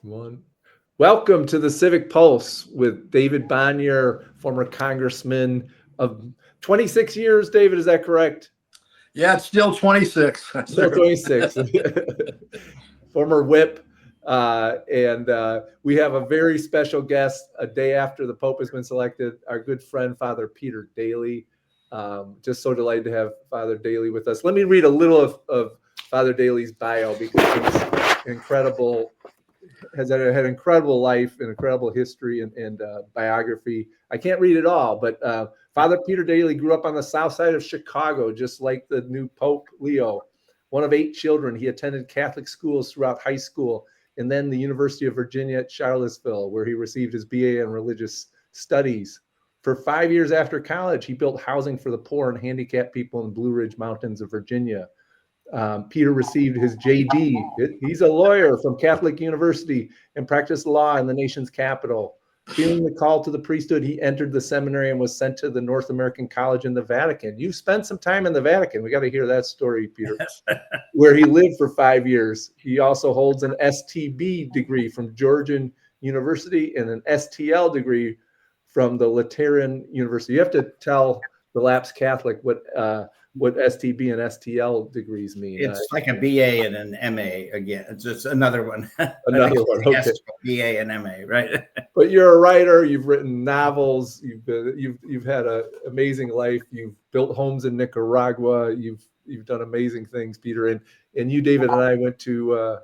One. Welcome to the Civic Pulse with David Bonnier, former congressman of 26 years. David, is that correct? Yeah, it's still 26. Still 26. Former whip. And we have a very special guest a day after the Pope has been selected, our good friend, Father Peter Daly. Just so delighted to have Father Daly with us. Let me read a little of Father Daly's bio because it's incredible. Has had an incredible life, an incredible history and biography. I can't read it all, but Father Peter Daly grew up on the south side of Chicago, just like the new Pope Leo. One of 8 children, he attended Catholic schools throughout high school and then the University of Virginia at Charlottesville, where he received his BA in religious studies. For 5 years after college, he built housing for the poor and handicapped people in the Blue Ridge Mountains of Virginia. Peter received his JD. He's a lawyer from Catholic University and practiced law in the nation's capital. Feeling the call to the priesthood, he entered the seminary and was sent to the North American College in the Vatican. You've spent some time in the Vatican. We got to hear that story, Peter, where he lived for 5 years. He also holds an STB degree from Gregorian University and an STL degree from the Lateran University. You have to tell the lapsed Catholic what STB and STL degrees mean. It's like a BA and an MA again. It's just another one. Another one. Okay. BA and MA, right? But you're a writer. You've written novels. You've had an amazing life. You've built homes in Nicaragua. You've done amazing things, Peter. And you, David, and I went to.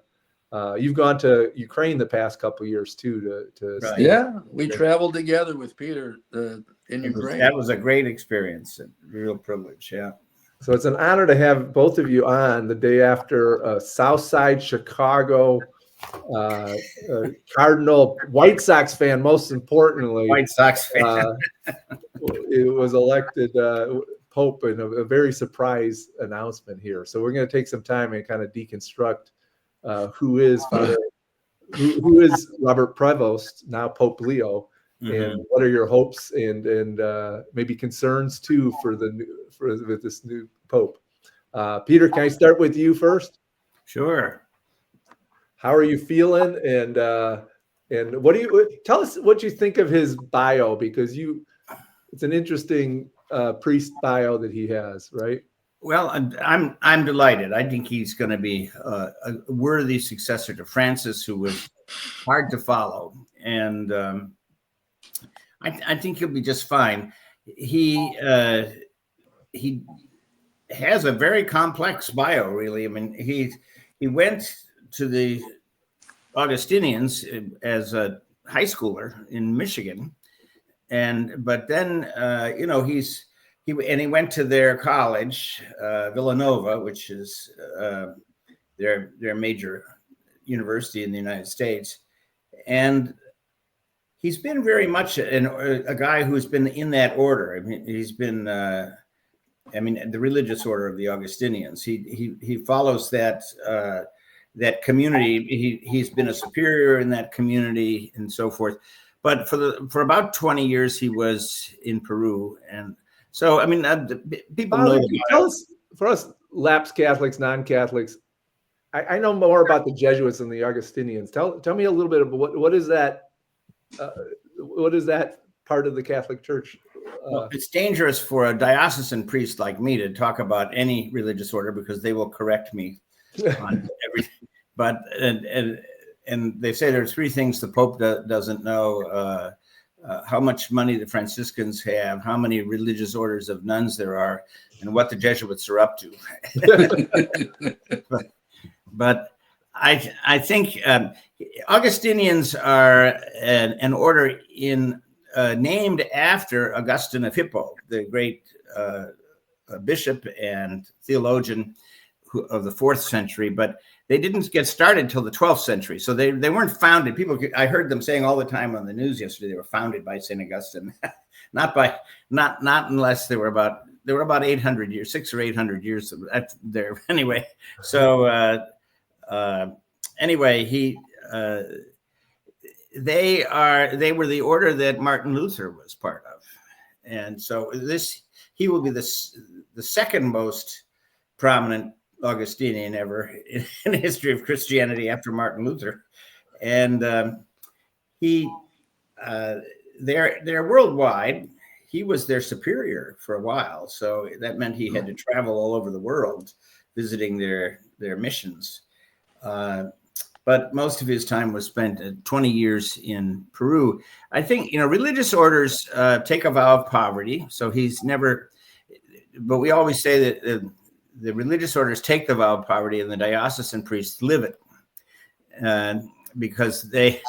You've gone to Ukraine the past couple of years too. Right. Yeah, we traveled together with Peter in Ukraine. That was a great experience. A real privilege. Yeah. So it's an honor to have both of you on the day after Southside Chicago Cardinal White Sox fan, most importantly. White Sox fan. It was elected Pope in a very surprise announcement here. So we're going to take some time and kind of deconstruct who is Robert Prevost, now Pope Leo, and what are your hopes and maybe concerns too with this new Pope. Peter, can I start with you first? Sure. How are you feeling? And what do you tell us what you think of his bio, because it's an interesting priest bio that he has, right? Well, I'm delighted. I think he's going to be a worthy successor to Francis, who was hard to follow, and I think he'll be just fine. He has a very complex bio, really. I mean, he went to the Augustinians as a high schooler in Michigan, but then he went to their college, Villanova, which is their major university in the United States, and he's been very much a guy who's been in that order. I mean, he's been, the religious order of the Augustinians. He follows that community. He's been a superior in that community and so forth. But for about 20 years, he was in Peru, and so people know. Tell us, for us lapsed Catholics, non-Catholics. I know more about the Jesuits than the Augustinians. Tell me a little bit about what is that. What is that part of the Catholic Church? Well, it's dangerous for a diocesan priest like me to talk about any religious order because they will correct me on everything. But and they say there are 3 things the Pope doesn't know: how much money the Franciscans have, how many religious orders of nuns there are, and what the Jesuits are up to. but I think Augustinians are an order named after Augustine of Hippo, the great bishop and theologian of the 4th century, but they didn't get started till the 12th century. So they weren't founded. I heard them saying all the time on the news yesterday they were founded by St. Augustine, not unless they were about 800 years, 600 or 800 years there. Anyway, so. Anyway, they were the order that Martin Luther was part of, and so he will be the second most prominent Augustinian ever in the history of Christianity after Martin Luther, and he they're worldwide. He was their superior for a while, so that meant he had to travel all over the world visiting their missions. But most of his time was spent 20 years in Peru. I think, religious orders take a vow of poverty. So he's never, but we always say that the religious orders take the vow of poverty and the diocesan priests live it. Because they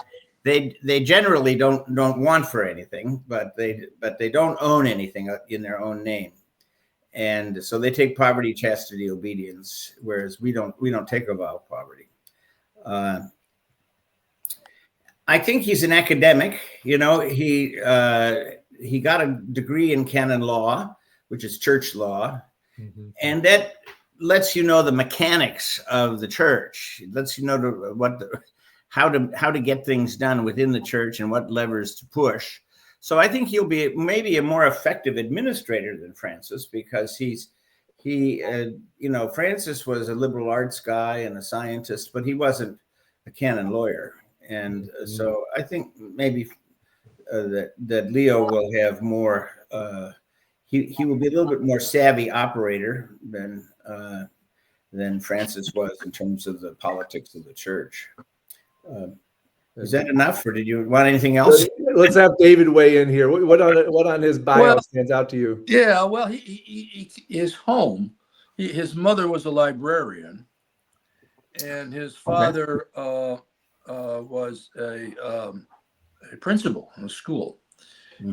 generally don't want for anything, but they don't own anything in their own name. And so they take poverty, chastity, obedience, whereas we don't take a vow of poverty. I think he's an academic. He got a degree in canon law, which is church law, and that lets you know the mechanics of the church. It lets you know how to get things done within the church and what levers to push. So I think he'll be maybe a more effective administrator than Francis, because Francis was a liberal arts guy and a scientist, but he wasn't a canon lawyer. And so I think maybe that Leo will have more, he will be a little bit more savvy operator than Francis was in terms of the politics of the church. Is that enough, or did you want anything else? Let's have David weigh in here. What on his bio stands out to you? Yeah, well, his home. His mother was a librarian, and his father was a principal in a school.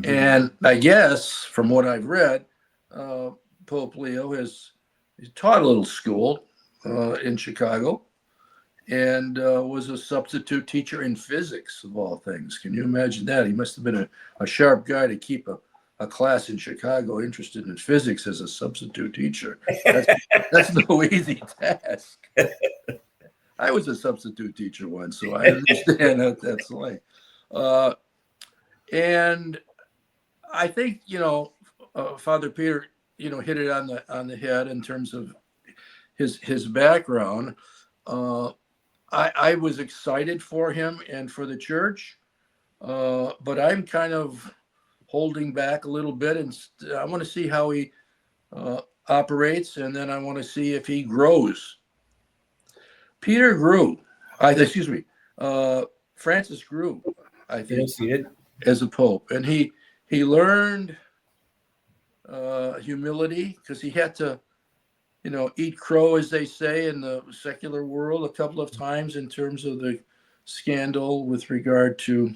And I guess, from what I've read, Pope Leo he taught a little school in Chicago, and was a substitute teacher in physics, of all things. Can you imagine that? He must have been a sharp guy to keep a class in Chicago interested in physics as a substitute teacher. That's no easy task. I was a substitute teacher once, so I understand what that's like. And I think, Father Peter, hit it on the head in terms of his background. I was excited for him and for the church, but I'm kind of holding back a little bit, and I want to see how he operates, and then I want to see if he grows. Peter grew. Francis grew, I think, Yes, he did. as a pope, and he learned humility, because he had to eat crow, as they say in the secular world, a couple of times in terms of the scandal with regard to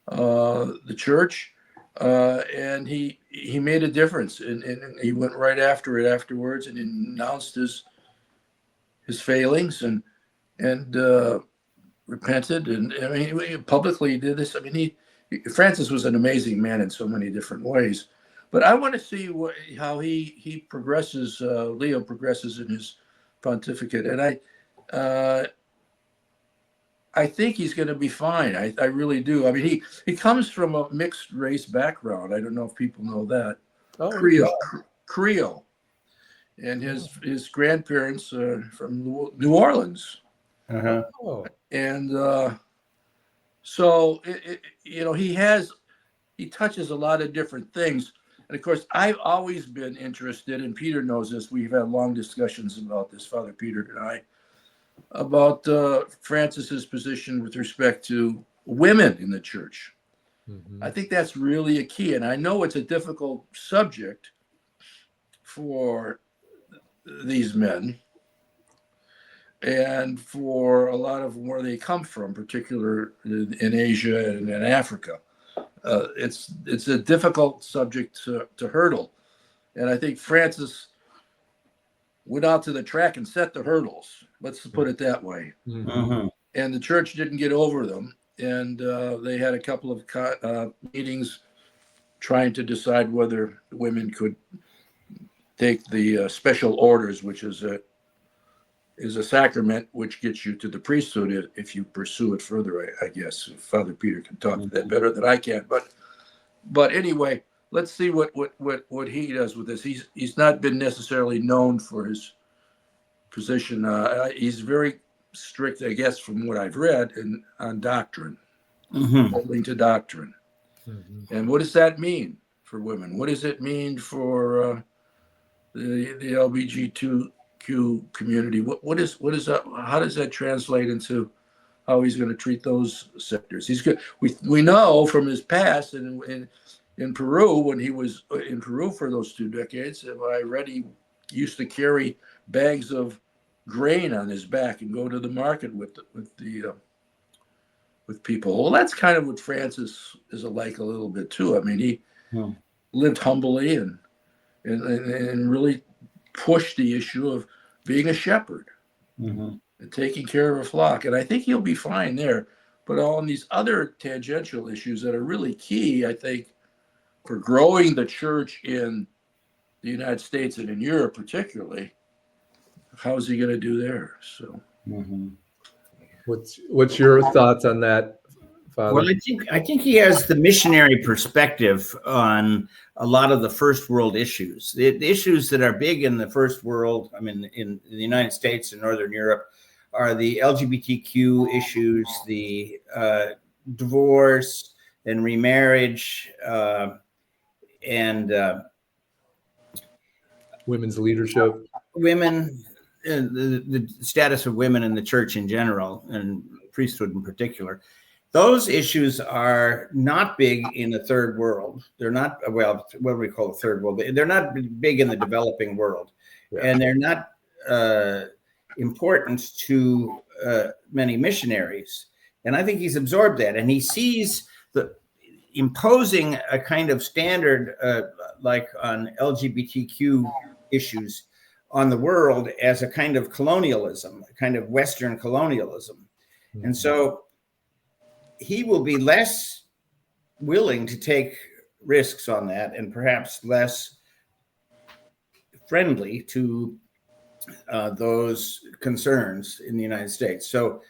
the church. And he made a difference, and he went right after it afterwards, and announced his failings and repented. And I mean, he publicly did this. I mean, Francis was an amazing man in so many different ways. But I want to see how he progresses, Leo progresses in his pontificate. And I think he's going to be fine. I really do. I mean, he comes from a mixed race background. I don't know if people know that. Creole. And his grandparents are from New Orleans. And so, he touches a lot of different things. And of course, I've always been interested, and Peter knows this, we've had long discussions about this, Father Peter and I, about Francis's position with respect to women in the church. I think that's really a key. And I know it's a difficult subject for these men and for a lot of where they come from, particularly in Asia and in Africa. It's a difficult subject to hurdle. And I think Francis went out to the track and set the hurdles. Let's put it that way. And the church didn't get over them. And they had a couple of meetings trying to decide whether women could take the special orders, which is a sacrament which gets you to the priesthood if you pursue it further. I guess Father Peter can talk to that better than I can. But anyway, let's see what he does with this. He's not been necessarily known for his position. He's very strict, I guess, from what I've read, on doctrine, Mhm. holding to doctrine. And what does that mean for women? What does it mean for the LGBTQ community? What is that? How does that translate into how he's going to treat those sectors? He's good. We know from his past and in Peru, when he was in Peru for those 2 decades, I read he used to carry bags of grain on his back and go to the market with people. Well, that's kind of what Francis is like a little bit too. I mean, he lived humbly and really pushed the issue of being a shepherd and taking care of a flock. And I think he'll be fine there. But on these other tangential issues that are really key, I think, for growing the church in the United States and in Europe particularly, how is he going to do there? So, What's your thoughts on that, Father? Well, I think he has the missionary perspective on a lot of the first world issues. The issues that are big in the first world, I mean, in the United States and Northern Europe, are the LGBTQ issues, the divorce and remarriage, and Women's leadership. women, the status of women in the church in general, and priesthood in particular. Those issues are not big in the third world. They're not, well, what do we call the third world? They're not big in the developing world. And they're not important to many missionaries. And I think he's absorbed that. And he sees the imposing a kind of standard like on LGBTQ issues on the world as a kind of colonialism, a kind of Western colonialism. And so he will be less willing to take risks on that and perhaps less friendly to those concerns in the United States. So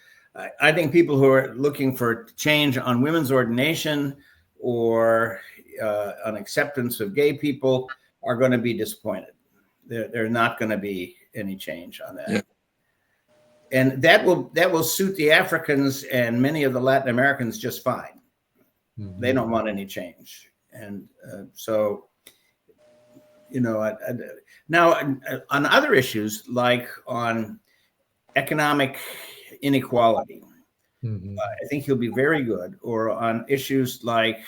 I think people who are looking for change on women's ordination or on acceptance of gay people are going to be disappointed. There's not going to be any change on that. Yeah. And that will suit the Africans and many of the Latin Americans just fine. They don't want any change. And so, you know, now on other issues, like on economic inequality, I think he'll be very good, or on issues like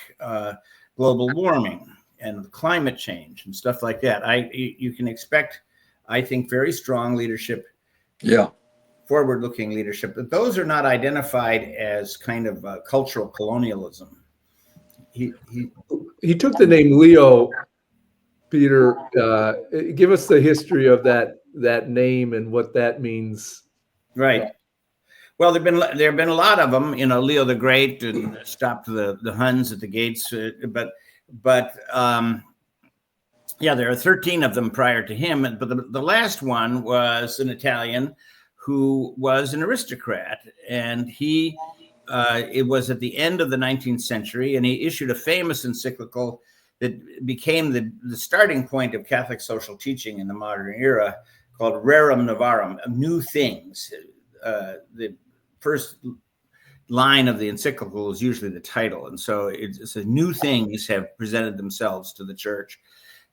global warming and climate change and stuff like that. You can expect, I think, very strong leadership. Yeah. Forward-looking leadership, but those are not identified as kind of cultural colonialism. He took the name Leo. Peter, give us the history of that name and what that means. Right. Well, there have been a lot of them. You know, Leo the Great and stopped the Huns at the gates, but yeah, there are 13 of them prior to him. But the last one was an Italian who was an aristocrat, and it was at the end of the 19th century, and he issued a famous encyclical that became the starting point of Catholic social teaching in the modern era, called Rerum Novarum, New Things. The first line of the encyclical is usually the title, and so it's a new things have presented themselves to the church.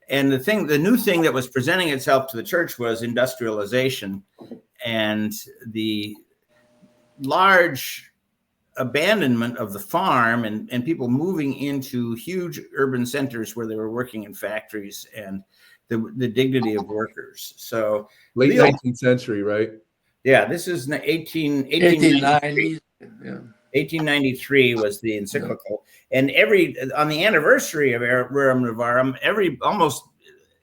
And the new thing that was presenting itself to the church was industrialization and the large abandonment of the farm and people moving into huge urban centers where they were working in factories, and the dignity of workers. So late 19th century, right? Yeah, this is 1893. Yeah. 1893 was the encyclical, and on the anniversary of Rerum Novarum, almost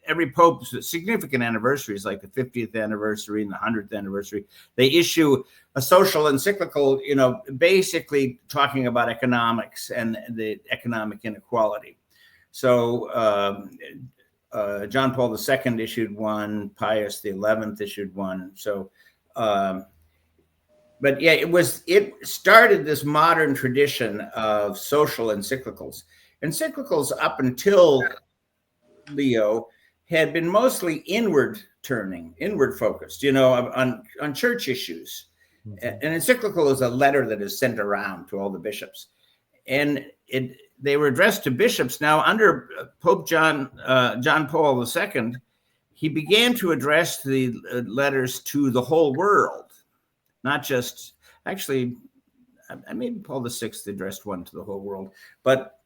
every pope's significant anniversaries, like the 50th anniversary and the 100th anniversary, they issue a social encyclical, you know, basically talking about economics and the economic inequality. So John Paul II issued one, Pius XI issued one. So, but yeah, it started this modern tradition of social encyclicals. Encyclicals up until Leo had been mostly inward focused, you know, on church issues. An encyclical is a letter that is sent around to all the bishops, and they were addressed to bishops. Now, under Pope John Paul II, he began to address the letters to the whole world, not just, actually, maybe Paul VI addressed one to the whole world, but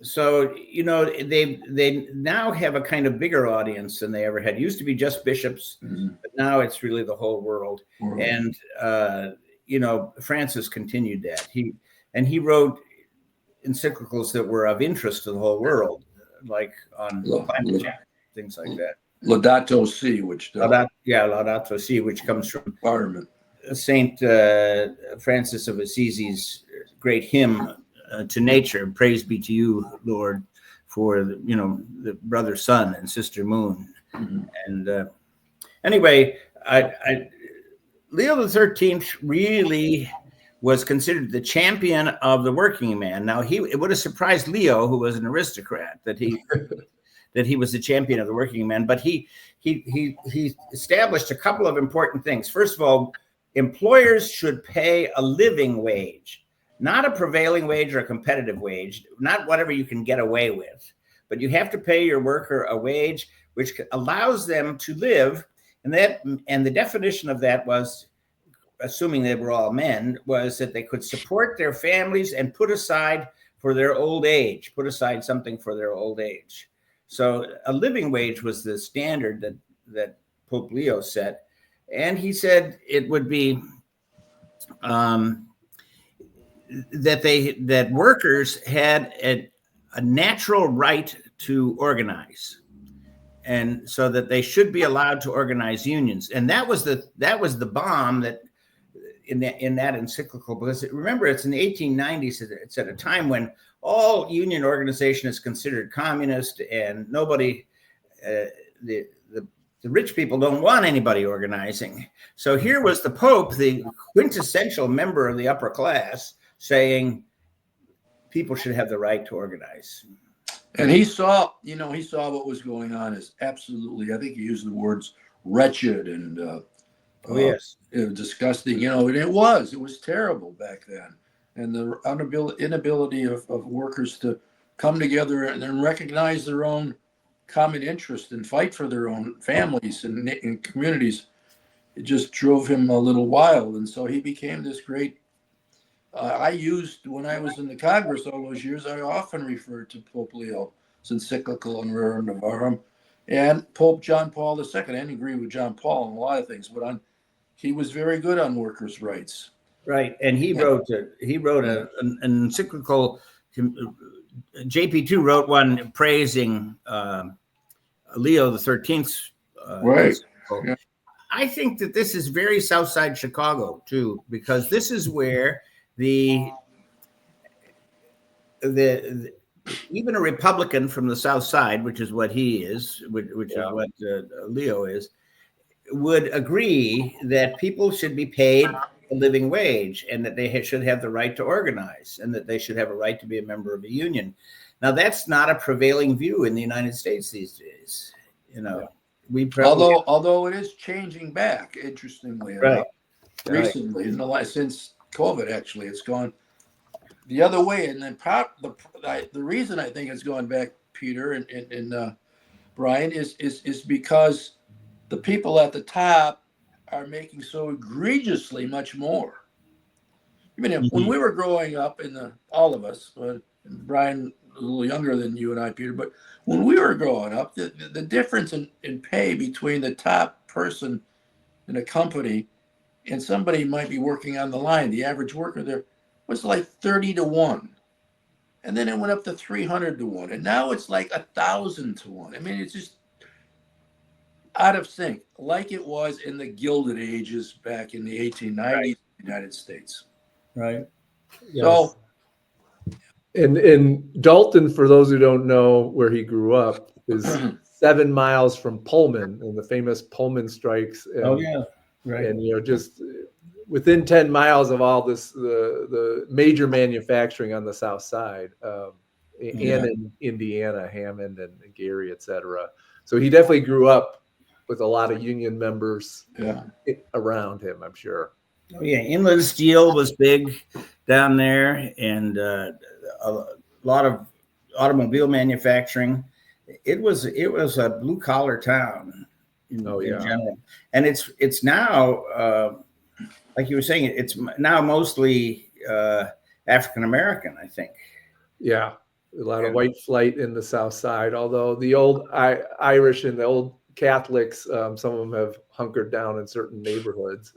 so, you know, they now have a kind of bigger audience than they ever had. It used to be just bishops, but now it's really the whole world. And, you know, Francis continued that. He wrote encyclicals that were of interest to the whole world, like on climate change, things like that. Laudato Si, which Laudato Si, which comes from Parliament. Saint Francis of Assisi's great hymn to nature. Praise be to you, Lord, for you know the brother sun and sister moon. And anyway, Leo XIII really was considered the champion of the working man. Now, it would have surprised Leo, who was an aristocrat, that he was the champion of the working man. But he established a couple of important things. First of all, employers should pay a living wage, not a prevailing wage or a competitive wage, not whatever you can get away with, but you have to pay your worker a wage which allows them to live. And the definition of that was, assuming they were all men, was that they could support their families and put aside for their old age, put aside something for their old age. So a living wage was the standard that Pope Leo set. And he said it would be that workers had a natural right to organize, and so that they should be allowed to organize unions. And that was the bomb that in that encyclical, because remember, it's in the 1890s. It's at a time when all union organization is considered communist, and nobody, the rich people don't want anybody organizing. So here was the Pope, the quintessential member of the upper class, saying people should have the right to organize. And he saw what was going on as absolutely, I think he used the words wretched and disgusting, and it was terrible back then. And the inability of workers to come together and then recognize their own common interest and fight for their own families and communities, it just drove him a little wild. And so he became this great, when I was in the Congress all those years, I often referred to Pope Leo's encyclical in Rerum Novarum and Pope John Paul II. I didn't agree with John Paul on a lot of things, but he was very good on workers' rights. Right, and he wrote an encyclical. JP2 wrote one praising Leo XIII's. Right. Yeah. I think that this is very Southside Chicago too, because this is where the even a Republican from the South Side, which is what he is, which is what Leo is, would agree that people should be paid a living wage and that they should have the right to organize and that they should have a right to be a member of a union. Now, that's not a prevailing view in the United States these days. We probably although it is changing back, interestingly enough, recently, since COVID, actually, it's gone the other way. And then the reason I think it's gone back, Peter and Brian, is because the people at the top are making so egregiously much more. I mean, when we were growing up, all of us, Brian a little younger than you and I, Peter, but when we were growing up, the difference in pay between the top person in a company and somebody might be working on the line, the average worker there, was like 30-1. And then it went up to 300-1. And now it's like 1,000-1. I mean, it's just out of sync, like it was in the Gilded Ages back in the 1890s in the United States. Right. Yes. So, in Dalton, for those who don't know where he grew up, is 7 miles from Pullman and the famous Pullman strikes. And, right. And just within 10 miles of all this, the major manufacturing on the South Side, and in Indiana, Hammond and Gary, etc. So he definitely grew up with a lot of union members around him, I'm sure. Oh, yeah, inland steel was big down there, and a lot of automobile manufacturing. It was a blue collar town in general, and it's now like you were saying, it's now mostly African American, I think. Yeah, a lot of white flight in the South Side. Although the old Irish and the old Catholics, some of them have hunkered down in certain neighborhoods.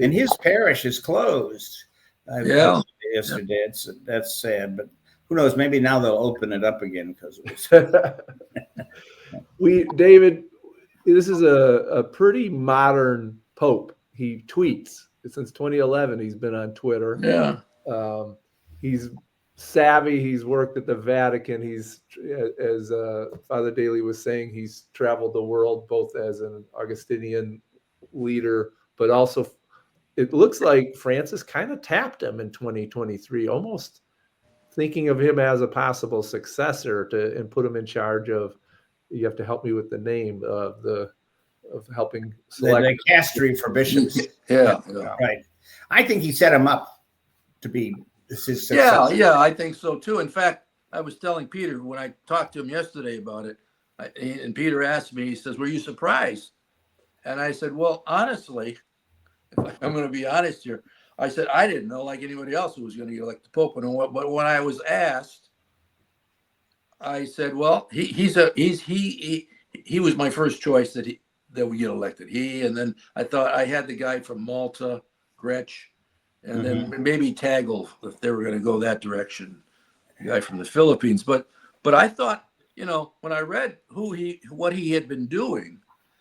And his parish is closed. Yesterday. That's sad, but who knows? Maybe now they'll open it up again because David, this is a pretty modern pope. He tweets since 2011. He's been on Twitter. Yeah. He's savvy. He's worked at the Vatican. He's, as Father Daly was saying, he's traveled the world both as an Augustinian leader, but also it looks like Francis kind of tapped him in 2023, almost thinking of him as a possible successor and put him in charge of, you have to help me with the name of helping select the castery for bishops. Right. I think he set him up to be his successor. Yeah, I think so too. In fact, I was telling Peter when I talked to him yesterday about it, and Peter asked me, he says, "Were you surprised?" And I said, "Well, honestly, if I'm going to be honest here, I said I didn't know like anybody else who was going to get elected pope. But when I was asked, I said, well, he was my first choice that we get elected. And then I thought I had the guy from Malta, Gretsch, and then maybe Tagle if they were going to go that direction, the guy from the Philippines. But I thought, when I read what he had been doing,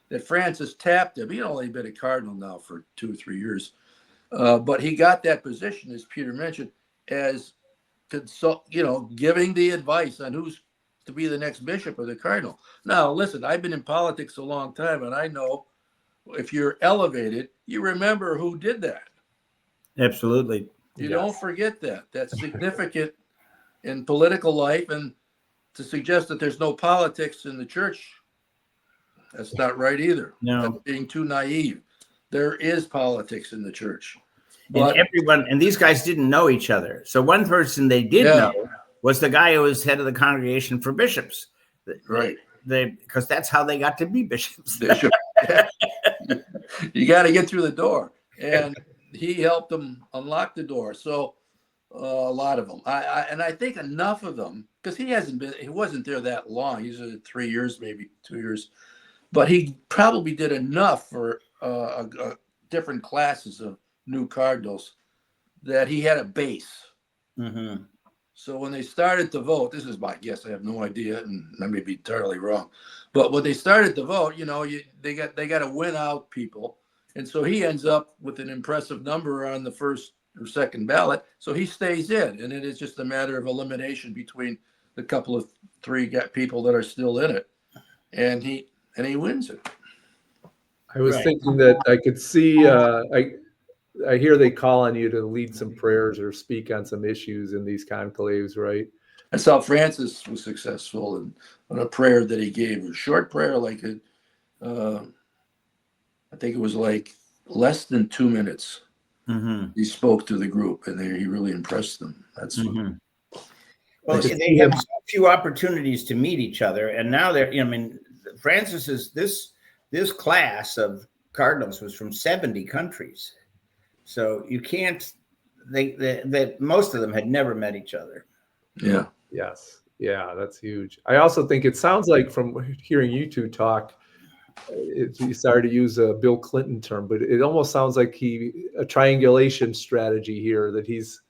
that Francis tapped him. He'd only been a cardinal now for 2 or 3 years, but he got that position, as Peter mentioned, as giving the advice on who's to be the next bishop or the cardinal. Now, listen, I've been in politics a long time, and I know if you're elevated, you remember who did that. Absolutely. You don't forget that. That's significant in political life, and to suggest that there's no politics in the church, that's not right either. No. That's being too naive. There is politics in the church. And these guys didn't know each other. So one person they did know was the guy who was head of the Congregation for Bishops. Right. Because that's how they got to be bishops. You got to get through the door. And he helped them unlock the door. So a lot of them. I think enough of them, because he wasn't there that long. He's 3 years, maybe 2 years. But he probably did enough for different classes of new cardinals that he had a base. Mm-hmm. So when they started to vote, this is my guess, I have no idea, and I may be entirely wrong. But when they started to vote, they got to win out people. And so he ends up with an impressive number on the first or second ballot. So he stays in. And it is just a matter of elimination between the couple of 3 people that are still in it. And he wins it. I was thinking that I could see, I hear they call on you to lead some prayers or speak on some issues in these conclaves, right? That's how Francis was successful in a prayer that he gave. A short prayer, I think it was like less than 2 minutes. Mm-hmm. He spoke to the group, and he really impressed them. That's well, they have so few opportunities to meet each other, and now Francis's this class of cardinals was from 70 countries, so you can't. They most of them had never met each other. Yeah. Yes. Yeah, that's huge. I also think it sounds like from hearing you two talk, you started to use a Bill Clinton term, but it almost sounds like a triangulation strategy here, that he's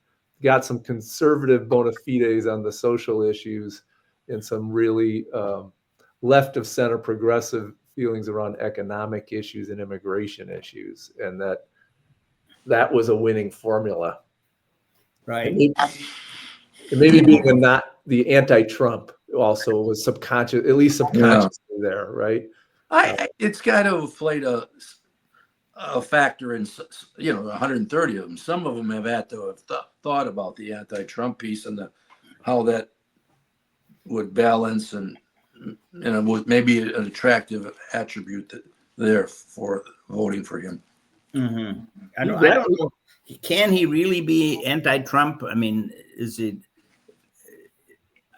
got some conservative bona fides on the social issues and some really left of center progressive feelings around economic issues and immigration issues, and that was a winning formula. Right. And maybe being not the anti-Trump also was subconscious, at least subconsciously there, right? It's got to have played a factor in 130 of them. Some of them have had to have thought about the anti-Trump piece and how that would balance and maybe an attractive attribute there for voting for him. Mm-hmm. I don't know. Can he really be anti-Trump? I mean, is it?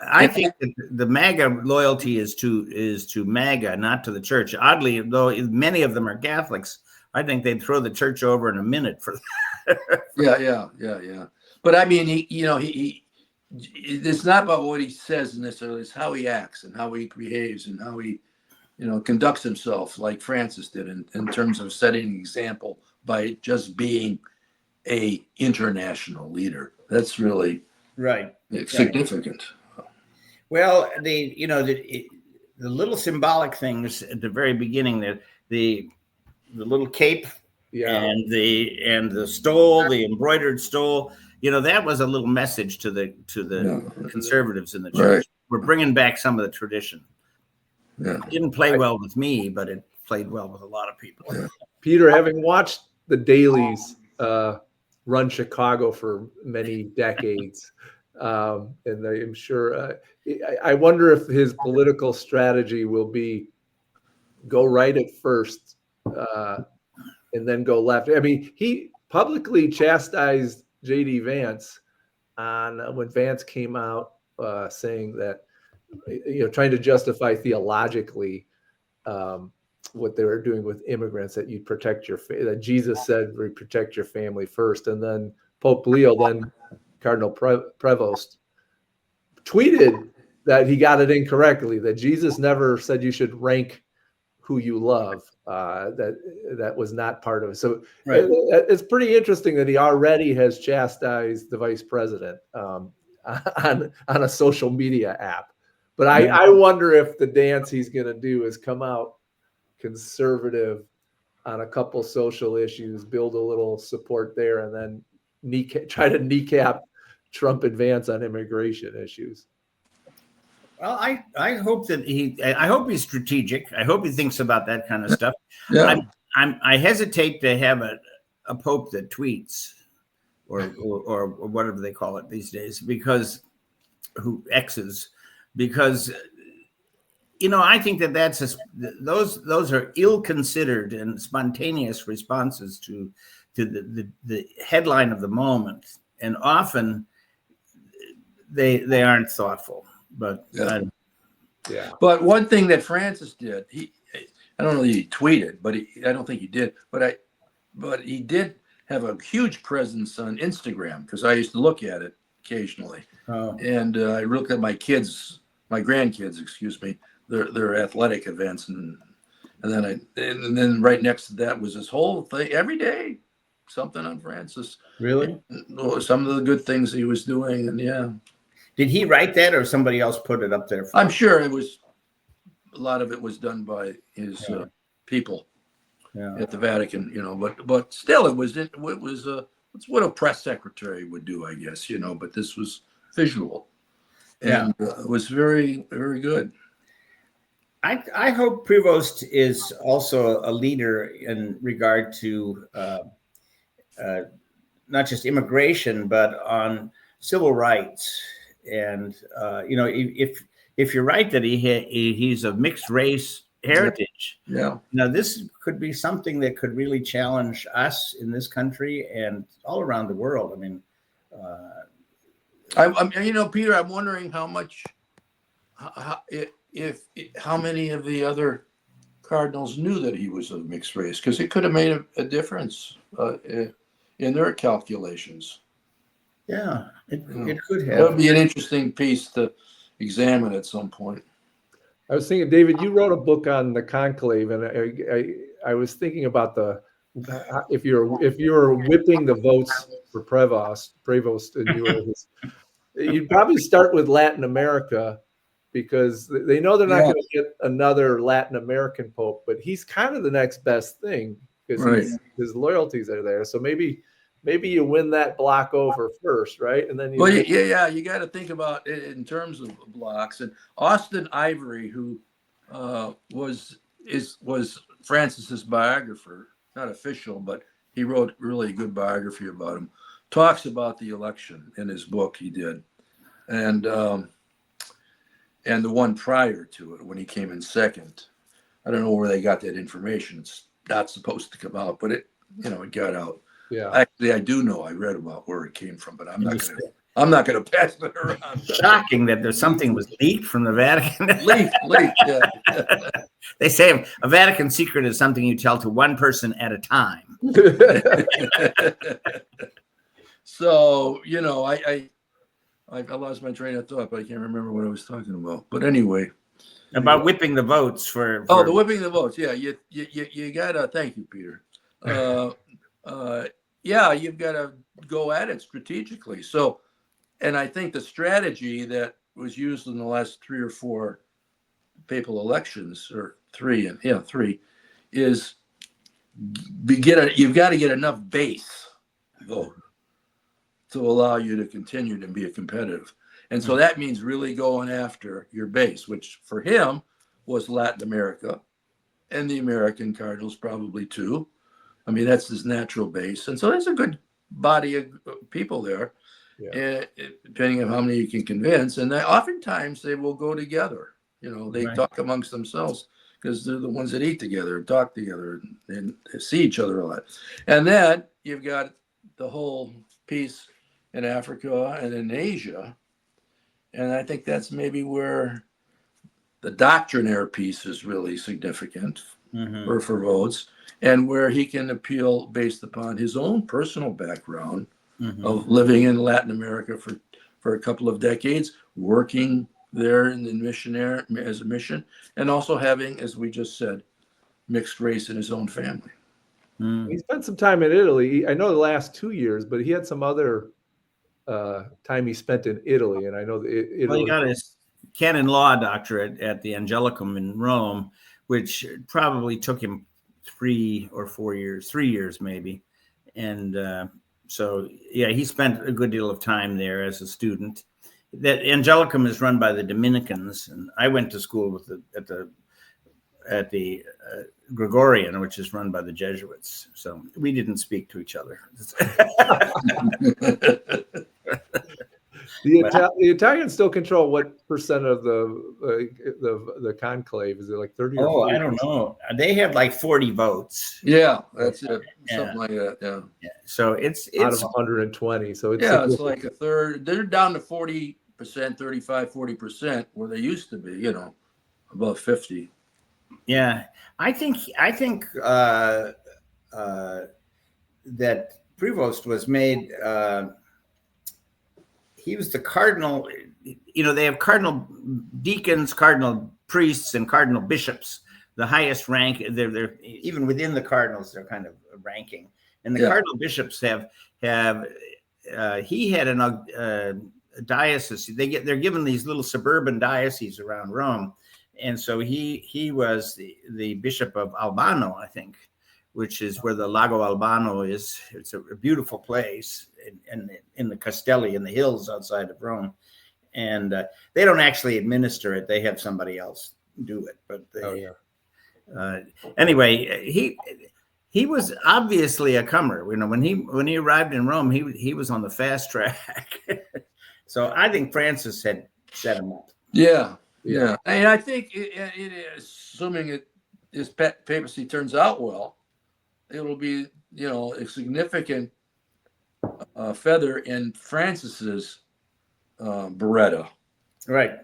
I think that the MAGA loyalty is to MAGA, not to the church. Oddly, though, many of them are Catholics, I think they'd throw the church over in a minute for that. Yeah. But I mean, he it's not about what he says necessarily; it's how he acts and how he behaves and how he, conducts himself, like Francis did in terms of setting an example by just being a international leader. That's really right. Significant. Well, the little symbolic things at the very beginning, the little cape, and the stole, the embroidered stole, that was a little message to the conservatives in the church. Right. We're bringing back some of the tradition. Yeah. It didn't play well with me, but it played well with a lot of people. Yeah. Peter, having watched the Dalys run Chicago for many decades, and I'm sure, I wonder if his political strategy will be go right at first and then go left. I mean, he publicly chastised J.D. Vance on when Vance came out saying that, trying to justify theologically what they were doing with immigrants, that you protect that Jesus said we protect your family first. And then Pope Leo, then Cardinal Prevost, tweeted that he got it incorrectly, that Jesus never said you should rank who you love. That was not part of it. So right. It's pretty interesting that he already has chastised the vice president on a social media app. But I wonder if the dance he's going to do is come out conservative on a couple social issues, build a little support there, and then try to kneecap Trump advance on immigration issues. Well, I hope that I hope he's strategic. I hope he thinks about that kind of stuff. Yeah. I hesitate to have a pope that tweets or whatever they call it these days, because I think those are ill-considered and spontaneous responses to the headline of the moment, and often they aren't thoughtful. But But one thing that Francis did, I don't know if he tweeted, but I don't think he did. But he did have a huge presence on Instagram, because I used to look at it occasionally, and I looked at my grandkids, excuse me, their athletic events, and then right next to that was this whole thing every day, something on Francis. Really? Some of the good things he was doing, and Did he write that, or somebody else put it up there? I'm sure a lot of it was done by his people at the Vatican, but still it's what a press secretary would do, I guess, but this was visual, and it was very, very good. I hope Prevost is also a leader in regard to not just immigration, but on civil rights. And if you're right that he's of mixed race heritage, this could be something that could really challenge us in this country and all around the world. I mean, Peter, I'm wondering how many of the other cardinals knew that he was of mixed race, because it could have made a difference in their calculations. Yeah, it could have. That would be an interesting piece to examine at some point. I was thinking, David, you wrote a book on the conclave, and I was thinking about if you're whipping the votes for Prevost, and you'd probably start with Latin America, because they know they're not going to get another Latin American pope, but he's kind of the next best thing, because his loyalties are there. So maybe you win that block over first, right? And then you got to think about it in terms of blocks. And Austin Ivory, who was Francis's biographer, not official, but he wrote really a good biography about him, talks about the election in his book. He did, and and the one prior to it when he came in second. I don't know where they got that information. It's not supposed to come out, but it got out. Yeah. Actually, I do know. I read about where it came from, but I'm not going to pass it around. Shocking that there's something was leaked from the Vatican. Leaked, yeah. They say a Vatican secret is something you tell to one person at a time. So, I lost my train of thought, but I can't remember what I was talking about. But anyway. About whipping the votes for the whipping the votes. Yeah, you gotta. Thank you, Peter. Yeah, you've got to go at it strategically. So, and I think the strategy that was used in the last 3 or 4 papal elections, or 3, is you've got to get enough base vote to allow you to continue to be competitive. And so that means really going after your base, which for him was Latin America and the American Cardinals probably too. I mean, that's his natural base. And so there's a good body of people there, depending on how many you can convince. And oftentimes they will go together. They talk amongst themselves because they're the ones that eat together and talk together and see each other a lot. And then you've got the whole piece in Africa and in Asia. And I think that's maybe where the doctrinaire piece is really significant for votes, and where he can appeal based upon his own personal background of living in Latin America for a couple of decades, working there in the missionary as a mission, and also having, as we just said, mixed race in his own family. He spent some time in Italy. I know the last 2 years, but he had some other time he spent in Italy, and I know Italy. Well, he got his canon law doctorate at the Angelicum in Rome, which probably took him 3 or 4 years, 3 years maybe, and so he spent a good deal of time there as a student. That Angelicum is run by the Dominicans, and I went to school at the Gregorian, which is run by the Jesuits. So we didn't speak to each other. The Italians still control what percent of the conclave? Is it like 30? Oh, I don't know. They have like 40 votes. Yeah, that's it. Something like that. Yeah. So it's out of 120. So it's like a third. They're down to 40%, 35, 40%, where they used to be. Above 50. Yeah, I think that Prevost was made. He was the cardinal. They have cardinal deacons, cardinal priests, and cardinal bishops. The highest rank. They're even within the cardinals. They're kind of ranking. And the cardinal bishops have. He had a diocese. They're given these little suburban dioceses around Rome, and so he was the bishop of Albano, I think, which is where the Lago Albano is. It's a beautiful place in the Castelli, in the hills outside of Rome. And they don't actually administer it. They have somebody else do it. But anyway, he was obviously a comer. When he arrived in Rome, he was on the fast track. So I think Francis had set him up. Yeah. And I think assuming his papacy turns out well, it will be, a significant feather in Francis's Beretta. Right.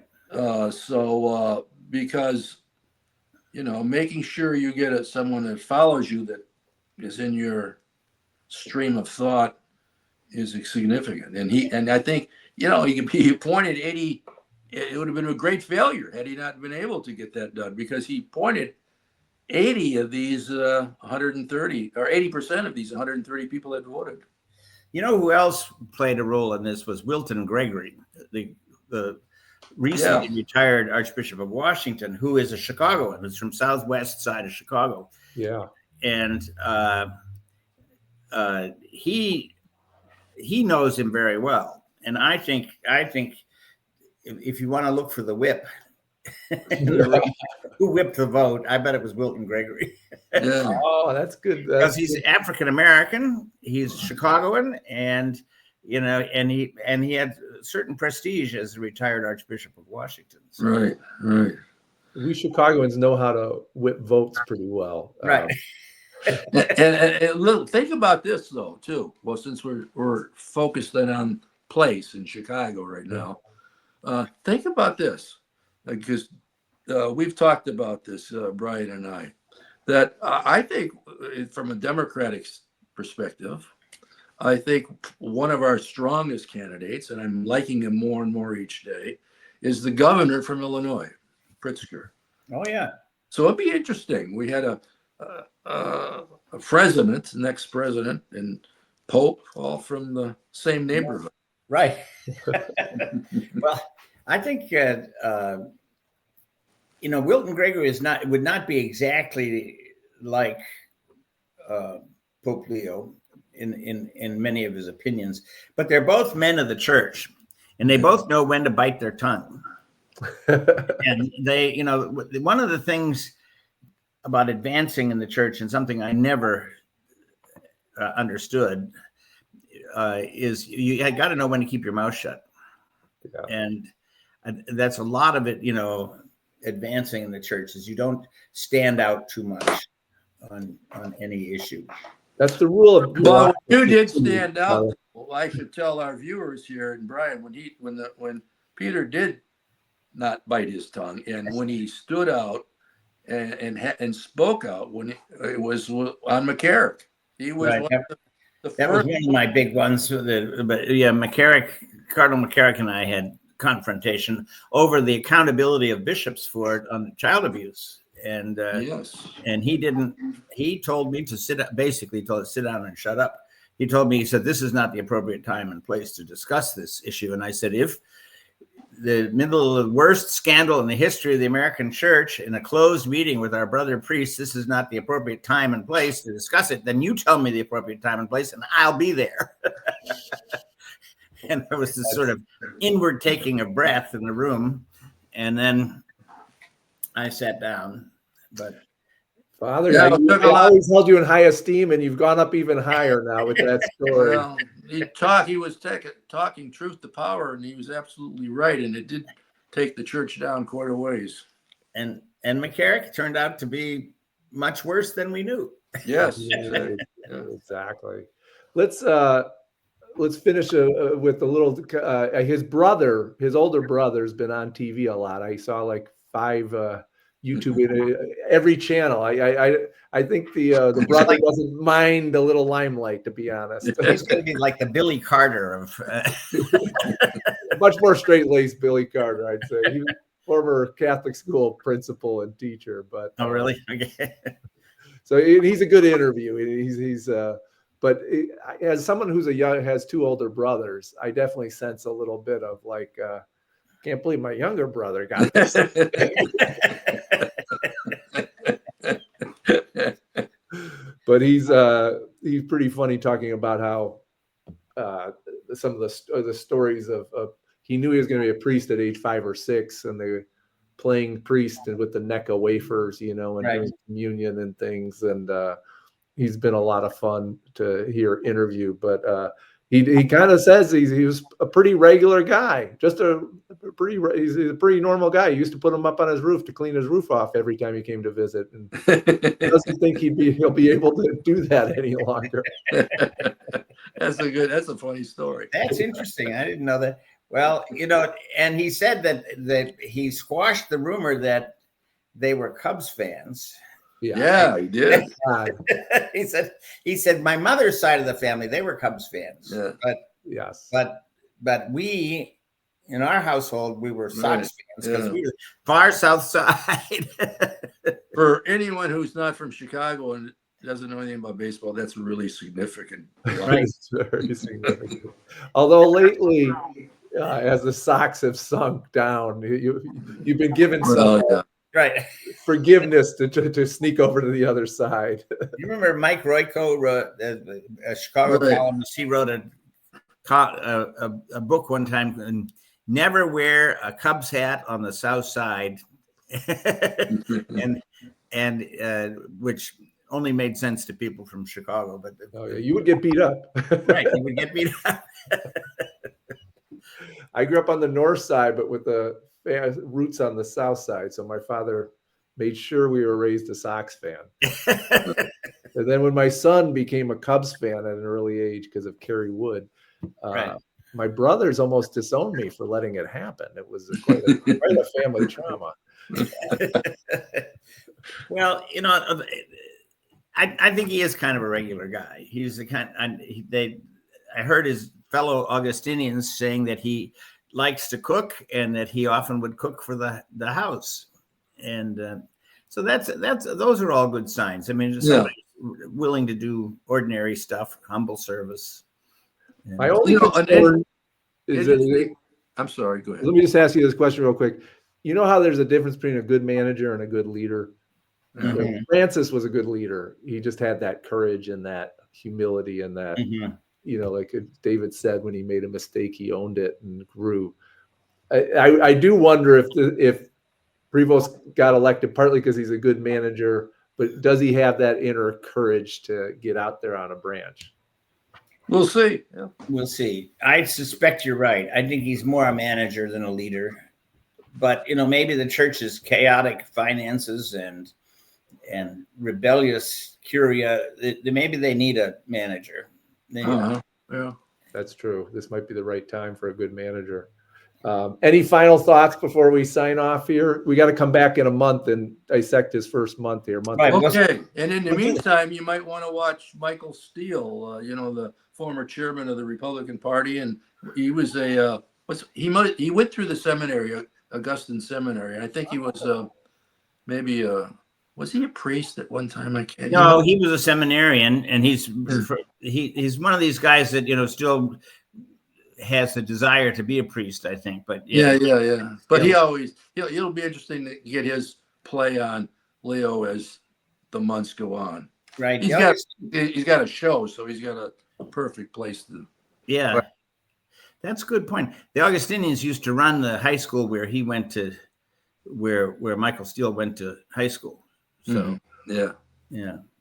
Because, making sure you get someone that follows you, that is in your stream of thought, is significant. And I think, he appointed 80. It would have been a great failure had he not been able to get that done, because he appointed 80 of these 130, or 80% of these 130 people that voted. Who else played a role in this was Wilton Gregory, the recently retired Archbishop of Washington, who is a Chicagoan, who's from southwest side of Chicago. Yeah. And he knows him very well. And I think if you want to look for the whip, who whipped the vote, I bet it was Wilton Gregory. Oh, that's good. Because he's African American, he's Chicagoan, and and he had certain prestige as a retired Archbishop of Washington. So. Right. We Chicagoans know how to whip votes pretty well. Right. And look, think about this though too. Well, since we're focused then on place in Chicago right now, think about this, because we've talked about this, Brian and I, that I think from a Democratic perspective, I think one of our strongest candidates, and I'm liking him more and more each day, is the governor from Illinois, Pritzker. Oh yeah. So it'd be interesting. We had a president, an ex-president, and Pope, all from the same neighborhood. Right. Well, I think Wilton Gregory would not be exactly like Pope Leo in many of his opinions, but they're both men of the church, and they both know when to bite their tongue. And they, one of the things about advancing in the church, and something I never understood, is you got to know when to keep your mouth shut. Yeah. And that's a lot of it, advancing in the church, is you don't stand out too much on any issue. That's the rule of. Well, you did stand out. Well, I should tell our viewers here, and Brian, when Peter did not bite his tongue, and when he stood out and spoke out, when it was on McCarrick, he was right. one of the that first. Was one of my big ones. But yeah, Cardinal McCarrick and I had confrontation over the accountability of bishops for on child abuse. And yes. And he told me to sit down and shut up. He said, this is not the appropriate time and place to discuss this issue. And I said, if the middle of the worst scandal in the history of the American church in a closed meeting with our brother priests, this is not the appropriate time and place to discuss it, then you tell me the appropriate time and place and I'll be there. And there was this sort of inward taking of breath in the room. And then I sat down. But Father, I always held you in high esteem, and you've gone up even higher now with that story. Well, he was talking truth to power, and he was absolutely right, and it did take the church down quite a ways. And McCarrick turned out to be much worse than we knew. Yes, yeah, exactly. Let's finish with a little. His older brother's been on TV a lot. I saw like 5. YouTube in every channel. I think the brother doesn't mind a little limelight, to be honest. He's going to be like the Billy Carter of much more straight-laced Billy Carter, I'd say. He was former Catholic school principal and teacher, but oh really? Okay. So he's a good interview. But as someone who's has 2 older brothers, I definitely sense a little bit of like. Can't believe my younger brother got this. But he's pretty funny talking about how some of the stories of he knew he was going to be a priest at age 5 or 6, and they were playing priest and with the Necca wafers, and right. doing communion and things. And he's been a lot of fun to hear interview, but he kind of says he was a pretty regular guy, he's a pretty normal guy. He used to put him up on his roof to clean his roof off every time he came to visit, and doesn't think he'll be able to do that any longer. That's a funny story. That's interesting. I didn't know that. Well, and he said that he squashed the rumor that they were Cubs fans. Yeah, he did. he said my mother's side of the family, they were Cubs fans. Yeah. But yes. But we in our household we were Sox fans because we were far south side. For anyone who's not from Chicago and doesn't know anything about baseball, that's really significant. Right. It's very significant. Although lately, as the Sox have sunk down, you've been given some. Right. Forgiveness to sneak over to the other side. You remember Mike Royko wrote a Chicago columnist? He wrote a book one time, and never wear a Cubs hat on the South Side, and which only made sense to people from Chicago. But Oh, yeah, you would get beat up. right, he would get beat up. I grew up on the north side, but with the roots on the south side. So my father made sure we were raised a Sox fan. And then when my son became a Cubs fan at an early age because of Kerry Wood, Right. my brothers almost disowned me for letting it happen. It was quite a family trauma. Well, you know, I think he is kind of a regular guy. He's the kind. I heard his fellow Augustinians saying that he likes to cook and that he often would cook for the house, and so those are all good signs. I mean, just somebody willing to do ordinary stuff, humble service. My only concern is I'm sorry, go ahead. let me just ask you this question real quick. You know how there's a difference between a good manager and a good leader? Mm-hmm. Francis was a good leader. He just had that courage and that humility and that, you know, like David said, when he made a mistake, he owned it and grew. I do wonder if Prevost got elected partly because he's a good manager, but does he have that inner courage to get out there on a branch? We'll see. Yeah. We'll see. I suspect you're right. I think he's more a manager than a leader. But, you know, maybe the church's chaotic finances and rebellious curia, maybe they need a manager. Yeah. That's true. This might be the right time for a good manager. Any final thoughts before we sign off here? We got to come back in a month and dissect his first month here. Right. Okay. And in the meantime, you might want to watch Michael Steele, you know, the former chairman of the Republican Party. And he was he went through the seminary, Augustine Seminary. I think he was was he a priest at one time? I can't. No, he was a seminarian, and he's one of these guys that, you know, still has the desire to be a priest, I think. But yeah. But it'll be interesting to get his play on Leo as the months go on. Right. He's got a show, so he's got a perfect place to. Yeah. That's a good point. The Augustinians used to run the high school where he went to, where Michael Steele went to high school. So yeah.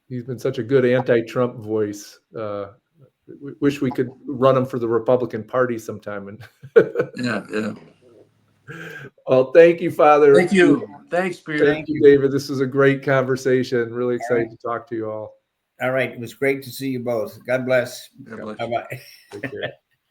He's been such a good anti-Trump voice. We wish we could run him for the Republican Party sometime. And yeah. Well, thank you, Father. Thank you. Thanks, Peter. Thank you, David. This was a great conversation. Really excited to talk to you all. All right. It was great to see you both. God bless. God bless. Bye-bye. Take care.